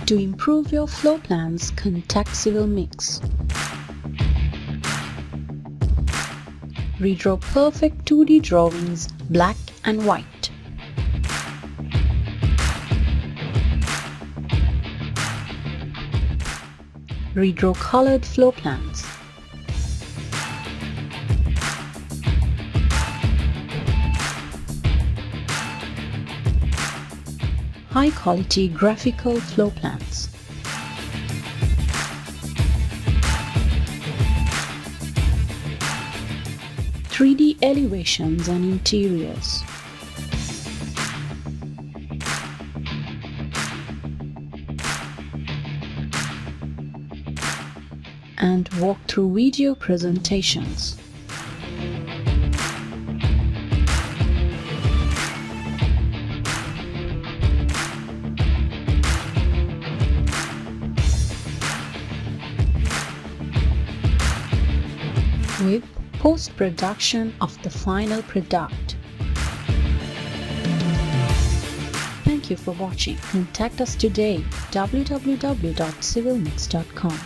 To improve your floor plans, contact CivilMix. Redraw perfect 2D drawings, black and white. Redraw colored floor plans. High quality graphical floor plans. (3D) elevations and interiors. And walkthrough video presentations. With post-production of the final product. Thank you for watching. Contact us today www.civilmix.com.